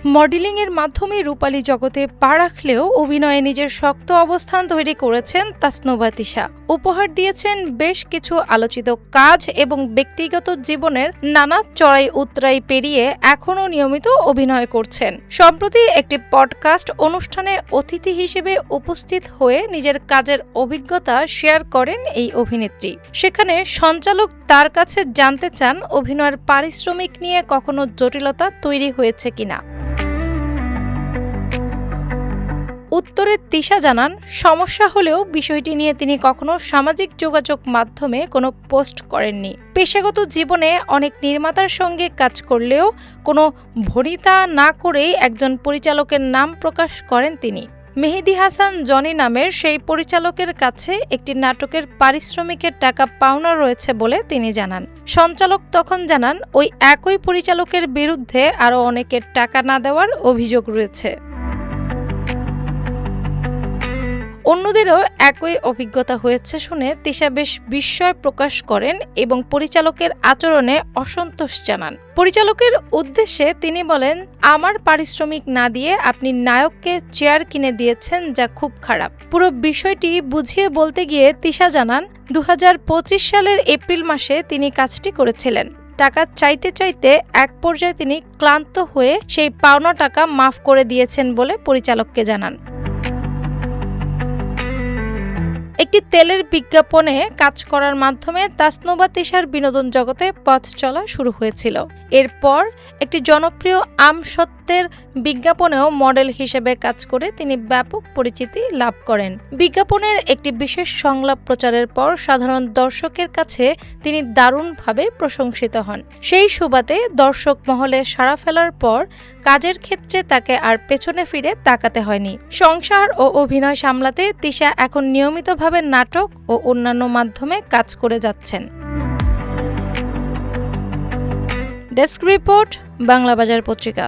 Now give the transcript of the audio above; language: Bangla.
মডেলিংয়ের মাধ্যমে রূপালী জগতে পা রাখলেও অভিনয়ে নিজের শক্ত অবস্থান তৈরি করেছেন তাসনুভা তিশা। উপহার দিয়েছেন বেশ কিছু আলোচিত কাজ এবং ব্যক্তিগত জীবনের নানা চড়াই উতরাই পেরিয়ে এখনও নিয়মিত অভিনয় করছেন। সম্প্রতি একটি পডকাস্ট অনুষ্ঠানে অতিথি হিসেবে উপস্থিত হয়ে নিজের কাজের অভিজ্ঞতা শেয়ার করেন এই অভিনেত্রী। সেখানে সঞ্চালক তার কাছে জানতে চান অভিনয়ের পারিশ্রমিক নিয়ে কখনো জটিলতা তৈরি হয়েছে কিনা। উত্তরে তিশা জানান, সমস্যা হলেও বিষয়টি নিয়ে তিনি কখনো সামাজিক যোগাযোগ মাধ্যমে কোনো পোস্ট করেননি। পেশাগত জীবনে অনেক নির্মাতার সঙ্গে কাজ করলেও কোনো ভনিতা না করেই একজন পরিচালকের নাম প্রকাশ করেন তিনি। মেহেদী হাসান জনি নামের সেই পরিচালকের কাছে একটি নাটকের পারিশ্রমিকের টাকা পাওনা রয়েছে বলে তিনি জানান। সঞ্চালক তখন জানান, ওই একই পরিচালকের বিরুদ্ধে আরও অনেকের টাকা না দেওয়ার অভিযোগ রয়েছে। অন্যদেরও একই অভিজ্ঞতা হয়েছে শুনে তিশা বেশ বিস্ময় প্রকাশ করেন এবং পরিচালকের আচরণে অসন্তোষ জানান। পরিচালকের উদ্দেশ্যে তিনি বলেন, আমার পারিশ্রমিক না দিয়ে আপনি নায়ককে চেয়ার কিনে দিয়েছেন, যা খুব খারাপ। পুরো বিষয়টি বুঝিয়ে বলতে গিয়ে তিশা জানান, 2025 সালের এপ্রিল মাসে তিনি কাজটি করেছিলেন। টাকা চাইতে চাইতে এক পর্যায়ে তিনি ক্লান্ত হয়ে সেই পাওনা টাকা মাফ করে দিয়েছেন বলে পরিচালককে জানান। একটি তেলের বিজ্ঞাপনে কাজ করার মাধ্যমে তাসনুভা তিশার বিনোদন জগতে পথ চলা শুরু হয়েছিল। এরপর একটি জনপ্রিয় আমসত্ত্বের বিজ্ঞাপনেও মডেল হিসেবে কাজ করে তিনি ব্যাপক পরিচিতি লাভ করেন। বিজ্ঞাপনের একটি বিশেষ সংলাপ প্রচারের পর সাধারণ দর্শকের কাছে তিনি দারুণভাবে প্রশংসিত হন। সেই সুবাদে দর্শক মহলে সাড়া ফেলার পর কাজের ক্ষেত্রে তাকে আর পেছনে ফিরে তাকাতে হয়নি। সংসার ও অভিনয় সামলাতে তিশা এখন নিয়মিতভাবে নাটক ও অন্যান্য মাধ্যমে কাজ করে যাচ্ছেন। ডেস্ক রিপোর্ট, বাংলা বাজার পত্রিকা।